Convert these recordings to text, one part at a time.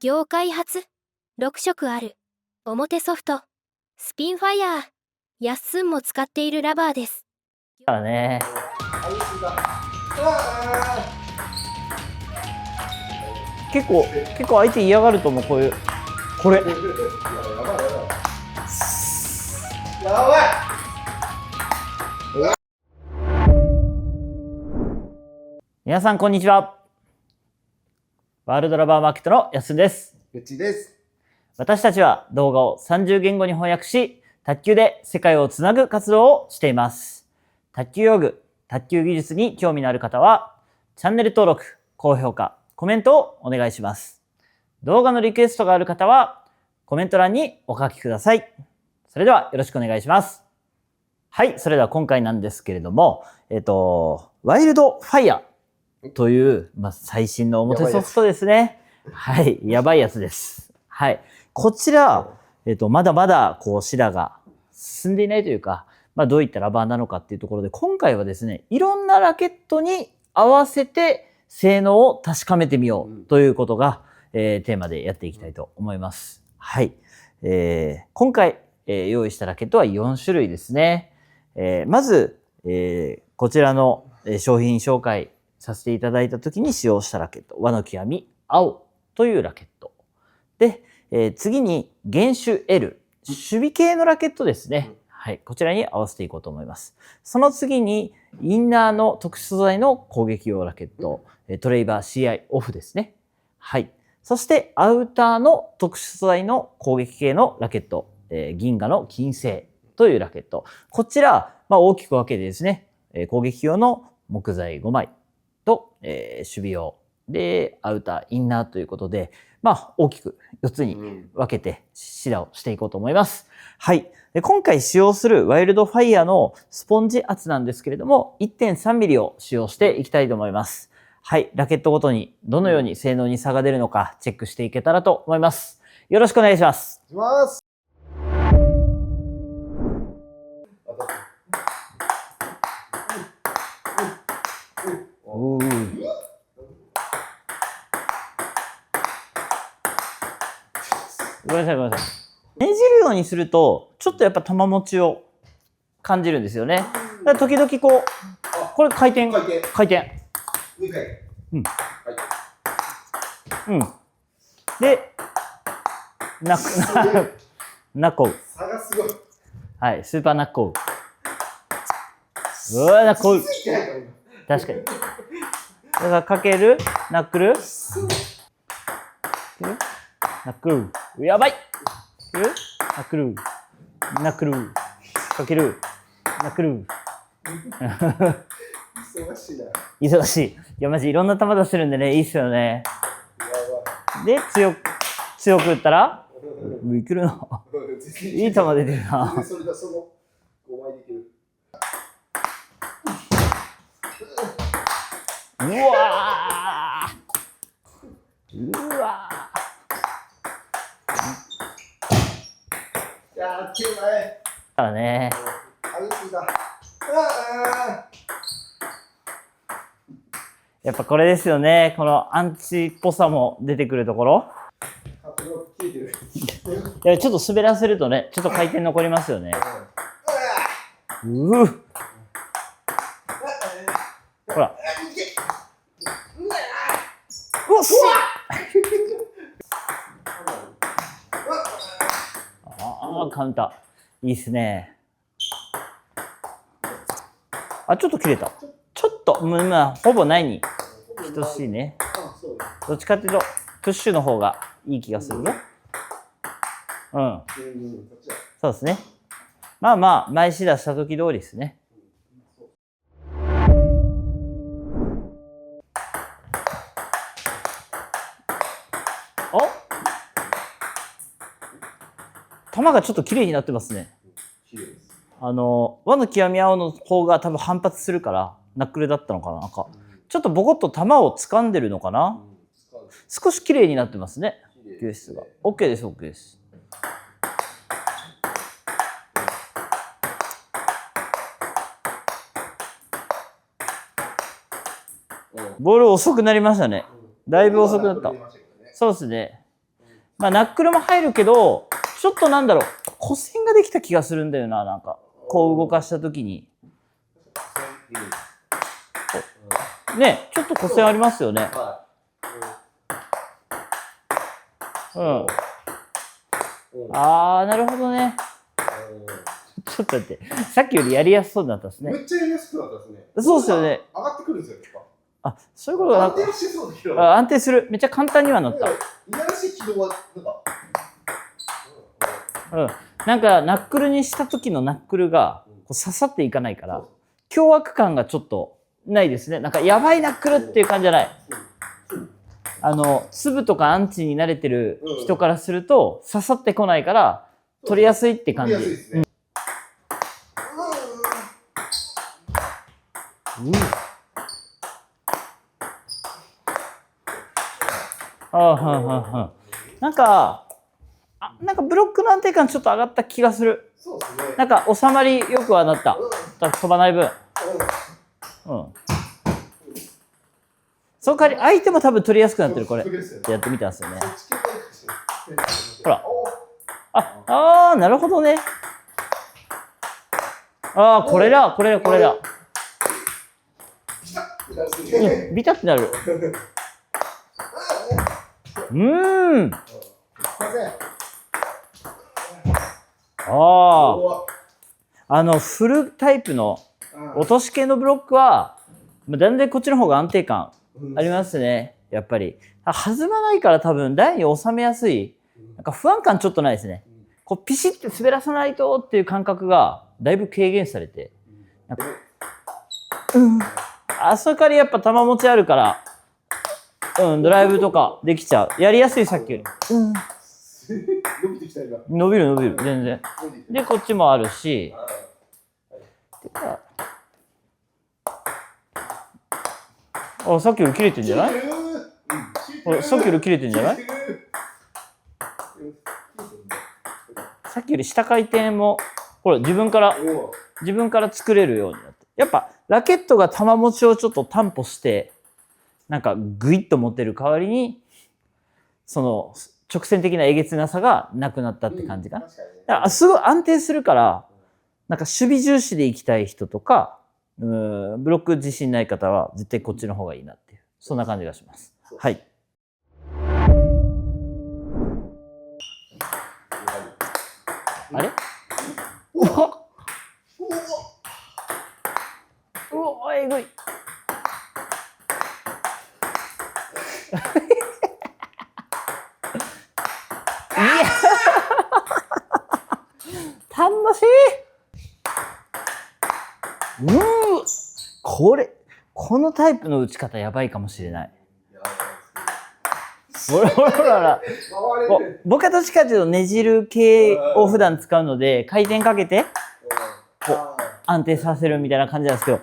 業界初6色ある表ソフトスピンファイヤーやっすんも使っているラバーです。だね。結構相手嫌がると思う。これやばい。皆さんこんにちは。ワールドラバーマーケットのやっすんです。うちです。私たちは動画を30言語に翻訳し、卓球で世界をつなぐ活動をしています。卓球用具、卓球技術に興味のある方は、チャンネル登録、高評価、コメントをお願いします。動画のリクエストがある方は、コメント欄にお書きください。それではよろしくお願いします。はい、それでは今回なんですけれども、ワイルドファイヤーという、最新の表ソフトですね。はい、やばいやつです。はい。こちら、まだまだ、シダが進んでいないというか、どういったラバーなのかっていうところで、今回はですね、いろんなラケットに合わせて性能を確かめてみようということが、テーマでやっていきたいと思います。はい。今回、用意したラケットは4種類ですね。まず、こちらの商品紹介させていただいた時に使用したラケット、和の極み青というラケット。で、次に原種 L、守備系のラケットですね。はい、こちらに合わせていこうと思います。その次にインナーの特殊素材の攻撃用ラケット、トレイバー CI オフですね。はい。そしてアウターの特殊素材の攻撃系のラケット、銀河の金星というラケット。こちら、大きく分けてですね、攻撃用の木材5枚と、守備用でアウター、インナーということで、大きく4つに分けてシダをしていこうと思います。はい。で今回使用するワイルドファイヤーのスポンジ圧なんですけれども、1.3 ミリを使用していきたいと思います。はい。ラケットごとにどのように性能に差が出るのかチェックしていけたらと思います。よろしくお願いします。ごめんなさい。ねじるようにすると、ちょっとやっぱ球持ちを感じるんですよね。だから時々これ回転。うん。うん。で、ナッコウ。差がすごい。はい、スーパーナッコウ。うわ、ナッコウ。確かに。だからかける、ナックル。ナックル。やばい。ナックル。ナックル。かける。ナックル。忙しいな。忙しい。いや、マジいろんな球出してるんでね、いいっすよね。で、強く打ったら、いけるな。いい球出てるな。それだ、その5枚できる。うわー。いやー、手前。だね。やっぱこれですよね。このアンチっぽさも出てくるところ。いや、ちょっと滑らせるとね、ちょっと回転残りますよね。ほら。うっしゃカウンター。いいっすね。ちょっと切れた。ちょっと、ほぼないに等しいね。どっちかっていうと、プッシュの方がいい気がするね。うん。そうですね。前シダした時通りですね。球がちょっと綺麗になってますね。和の極み青の方が多分反発するからナックルだったのかな。ちょっとボコッと球を掴んでるのかな。少し綺麗になってますね。球質が。OK です、OK です。ボール遅くなりましたね。だいぶ遅くなった。そうですね。まあ、ナックルも入るけど、ちょっとなんだろう、古線ができた気がするんだよな、なんか。こう動かしたときに。ね、ちょっと古線ありますよね。はうん。あー、なるほどね。い。ちょっと待って。さっきよりやりやすそうになったですね。めっちゃやりやすくなったですね。そうですよね。上がってくるんですよ、やっあ、そういうことがぱ。安定してそうだけど。あ、安定する。めっちゃ簡単にはなった。いやらしい軌道は、なんか。うん。なんか、ナックルにした時のナックルがこう刺さっていかないから、凶悪感がちょっとないですね。なんか、やばいナックルっていう感じじゃない。粒とかアンチに慣れてる人からすると、刺さってこないから、取りやすいって感じ。取りやすいですね。なんかブロックの安定感ちょっと上がった気がする。そうですね。なんか収まりよくはなった。飛ばない分。うん。その代わり相手も多分取りやすくなってる、これ。やってみたんですよね。ほら。あー、なるほどね。あー、これだ。うん、ビタってなる。振るタイプの落とし系のブロックは、断然こっちの方が安定感ありますね。やっぱり。弾まないから多分台に収めやすい。なんか不安感ちょっとないですね。こうピシッて滑らさないとっていう感覚がだいぶ軽減されて。それからやっぱ球持ちあるから、ドライブとかできちゃう。やりやすい、さっきより。伸びてきた今。伸びる、全然。で、こっちもあるし。さっきより切れてんじゃない？さっきより切れてんじゃない？さっきより下回転も、ほら、自分から作れるようになって。やっぱ、ラケットが球持ちをちょっと担保して、なんかグイッと持てる代わりに、その直線的なえげつなさがなくなったって感じかな。だからすごい安定するから、なんか守備重視で行きたい人とか、ブロック自信ない方は絶対こっちの方がいいなっていう、そんな感じがします。はい。あれ？うお、えぐい。楽しい。このタイプの打ち方やばいかもしれない。ほら。僕はどっちかというとねじる系を普段使うので、回転かけて、こう、安定させるみたいな感じなんですけど、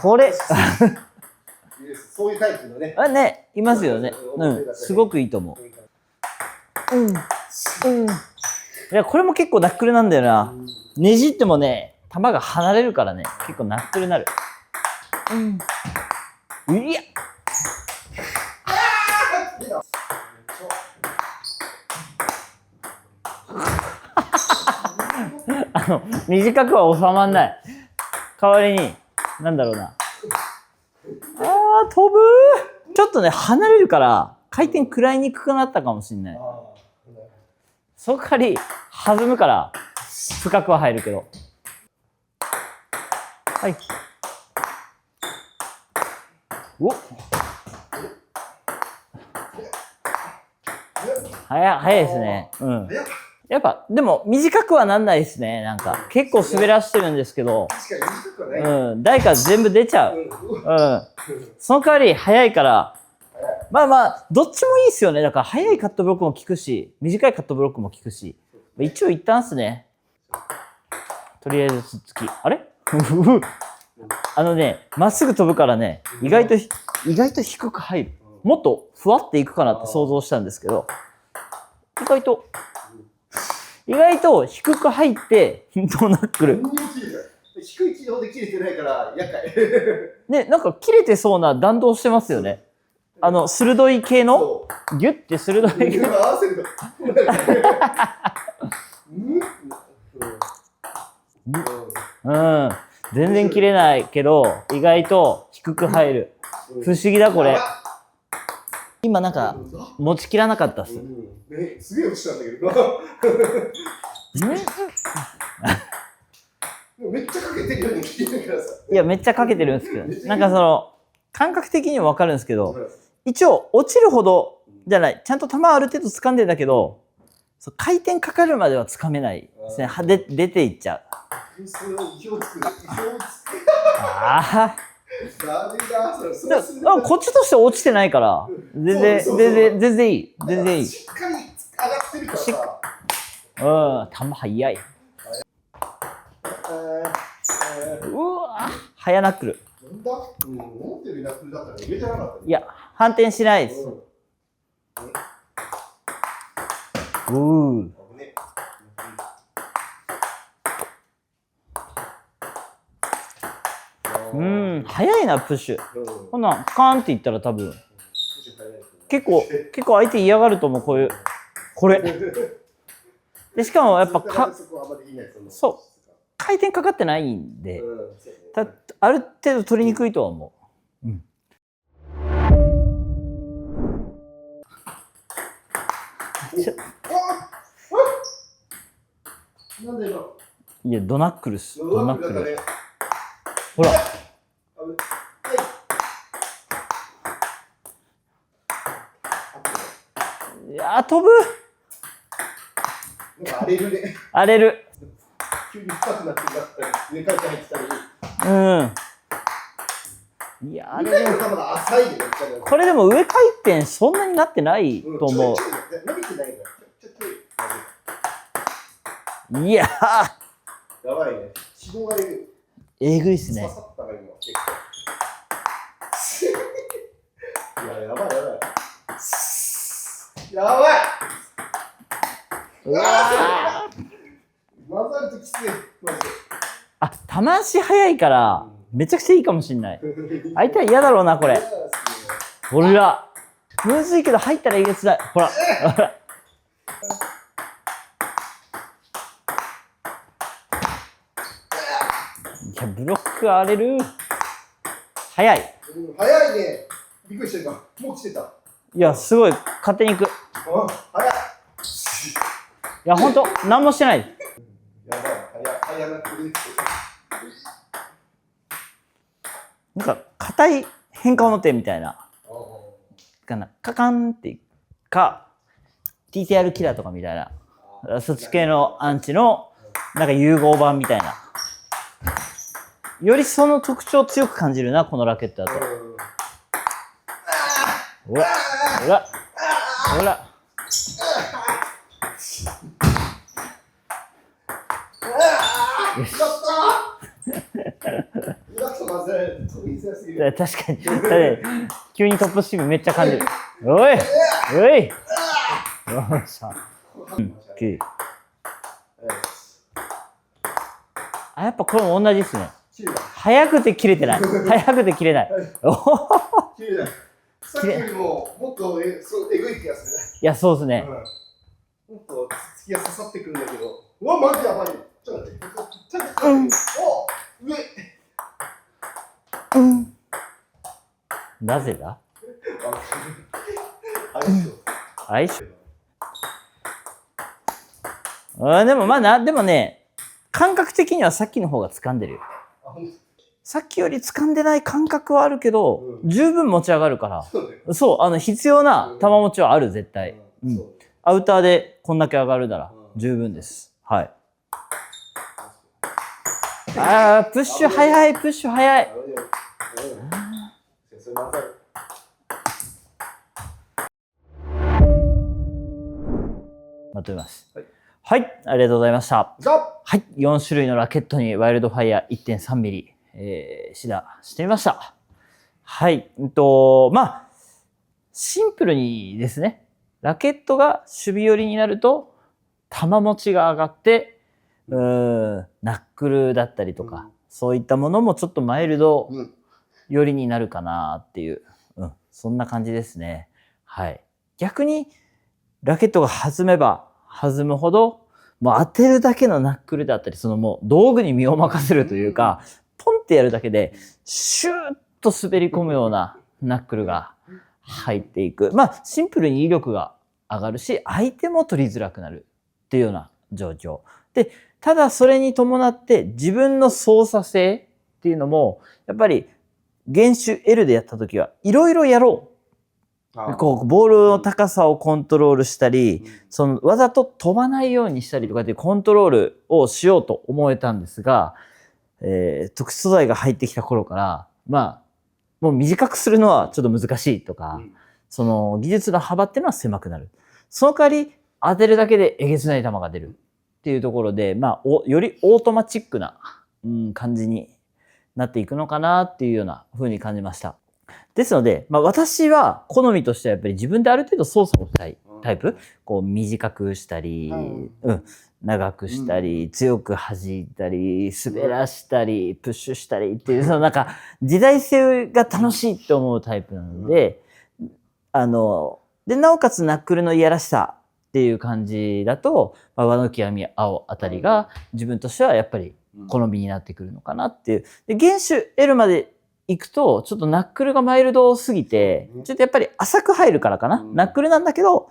これ、そういうタイプのね。ね、いますよね。すごくいいと思う。いや、これも結構ナックルなんだよな。ねじってもね、球が離れるからね、結構ナックルになる。いや。短くは収まんない。代わりに、なんだろうな。飛ぶー。ちょっとね、離れるから、回転食らいにくくなったかもしんない。その代わり、弾むから、深くは入るけど。はい。早いですね。やっぱ、でも短くはなんないですね。なんか、結構滑らしてるんですけど、台から全部出ちゃう。その代わり早いから、まあ、どっちもいいですよね。だから、早いカットブロックも効くし、短いカットブロックも効くし、一応一旦っすね。とりあえずつっつき。あれまっすぐ飛ぶからね、意外と低く入る。もっとふわっていくかなって想像したんですけど、意外と低く入って、ドナックル。低い軌道で切れてないから厄介。ね、なんか切れてそうな弾道してますよね。鋭い系のそギュッて鋭い系う。合わせると。うん。全然切れないけど、意外と低く入る。不思議だ、これ。今なんか、持ちきらなかったっす。すげえ落ちたんだけど。めっちゃかけてるように聞いてるからさ。いや、めっちゃかけてるんですけど、なんか感覚的にはわかるんですけど、一応、落ちるほどじゃない。ちゃんと球ある程度掴んでんだけど、回転かかるまでは掴めないですね。出ていっちゃう。それを意表をつく。ああ。ダメだ。こっちとして落ちてないから、全然いい。全然いい。しっかり上がってるからさ。球速い。うわ早ナックル。なんだ思ってるナックルだったら入れてなかった。いや、反転しないです。早いな、プッシュ。こんなん、カーンっていったら多分、結構相手嫌がると思う、これ。で、しかもやっぱそう、回転かかってないんで、ある程度取りにくいとは思う。いや、ドナックルっす。ドナックル。ほら。いやー、飛ぶ。荒れるね。荒れる。急に深くなってきたり、上から入ってたり。いやー、でも浅いでこれでも上回転そんなになってないと思う。伸びてないから。いやー。やばいね。脂肪がえぐいっすね。刺さったが今結構。いや、やばい。やばい。うわ混ざるときつい。あ、球足速いからめちゃくちゃいいかもしんない。相手は嫌だろうな、これ。ほら。むずいけど入ったらえげつない。ほら。いや、ブロック荒れる。早い。早いね。びっくりしてた。もう来てた。いや、すごい。勝手に行く。早い。いや、ほんと、何もしてない。やばい。早なくて。なんか、硬い変化の手みたいな。かな。カカンってか、TTR キラーとかみたいな。そっち系のアンチの、なんか融合版みたいな。よりその特徴を強く感じるな、このラケットだと。ほら。よし。確かに。急にトップスピンめっちゃ感じる。おい。よっしゃ。やっぱこれも同じですね。速くて切れてない。速くて切れない。さっきよりももっとえぐい気がする。いや、そうですね。もっと突きが刺さってくるんだけど。うわ、マジやばい。ちょっと待って。お、上。なぜだ？相性。でもね、感覚的にはさっきの方が掴んでるよ。さっきより掴んでない感覚はあるけど、十分持ち上がるから。そう、必要な球持ちはある、絶対。アウターでこんだけ上がるなら十分です。はい。プッシュ早い。まとめます。はい、ありがとうございました。はい、4種類のラケットにワイルドファイヤー 1.3 ミリ、シダしてみました。はい、シンプルにですね、ラケットが守備寄りになると、球持ちが上がって、ナックルだったりとか、そういったものもちょっとマイルド寄りになるかなっていう、そんな感じですね。はい。逆に、ラケットが弾めば弾むほど、もう当てるだけのナックルだったり、そのもう道具に身を任せるというか、ポンってやるだけで、シューッと滑り込むようなナックルが入っていく。まあ、シンプルに威力が上がるし、相手も取りづらくなるっていうような状況。で、ただそれに伴って自分の操作性っていうのも、やっぱり原種 L でやった時はいろいろやろう。こう、ボールの高さをコントロールしたり、そのわざと飛ばないようにしたりとかっていうコントロールをしようと思えたんですが、特殊素材が入ってきた頃から、まあ、もう短くするのはちょっと難しいとか、その技術の幅っていうのは狭くなる。その代わり当てるだけでえげつない球が出るっていうところで、まあ、よりオートマチックな、感じになっていくのかなっていうような風に感じました。ですので、まあ私は好みとしてはやっぱり自分である程度操作をしたいタイプ。こう短くしたり、長くしたり、強く弾いたり、滑らしたり、プッシュしたりっていう、そのなんか時代性が楽しいと思うタイプなので、で、なおかつナックルのいやらしさっていう感じだと、まあ、和の極み青あたりが自分としてはやっぱり好みになってくるのかなっていう。で、原種 L まで行くと、ちょっとナックルがマイルドすぎて、ちょっとやっぱり浅く入るからかな。ナックルなんだけど、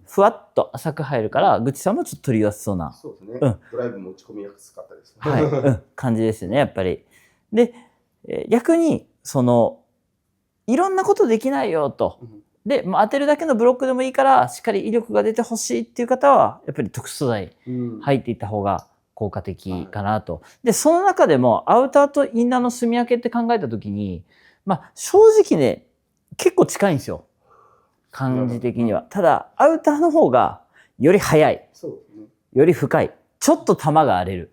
ふわっと浅く入るから、ぐちさんもちょっと取りやすそうな。そうですね。ドライブも打ち込みやすかったです。はい。感じですよね、やっぱり。で、逆に、いろんなことできないよと。で、もう当てるだけのブロックでもいいから、しっかり威力が出てほしいっていう方は、やっぱり特殊素材入っていった方が効果的かなと。で、その中でもアウターとインナーの住み分けって考えたときに、まあ正直ね、結構近いんですよ。感じ的には。ただ、アウターの方がより速い。より深い。ちょっと球が荒れる。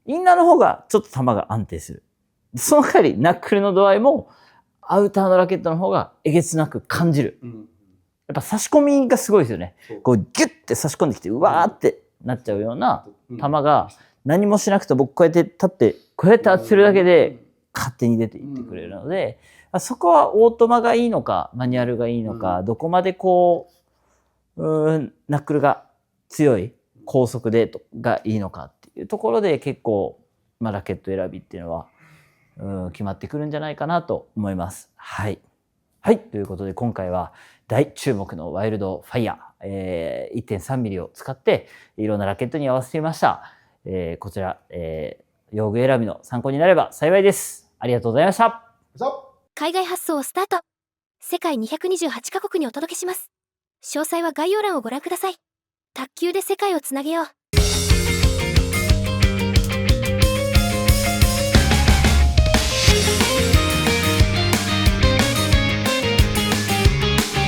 インナーの方がちょっと球が安定する。その代わり、ナックルの度合いも、アウターのラケットの方がえげつなく感じる。やっぱ差し込みがすごいですよね。こうギュッて差し込んできて、うわーってなっちゃうような球が何もしなくて僕こうやって立って、こうやって当てるだけで勝手に出ていってくれるので、そこはオートマがいいのか、マニュアルがいいのか、どこまでこう、ナックルが強い高速でがいいのかっていうところで結構、まあ、ラケット選びっていうのは、決まってくるんじゃないかなと思います。はい。はい。ということで、今回は大注目のワイルドファイヤー、1.3 ミリを使って、いろんなラケットに合わせてみました。こちら、用具選びの参考になれば幸いです。ありがとうございました。海外発送をスタート。世界228カ国にお届けします。詳細は概要欄をご覧ください。卓球で世界をつなげよう。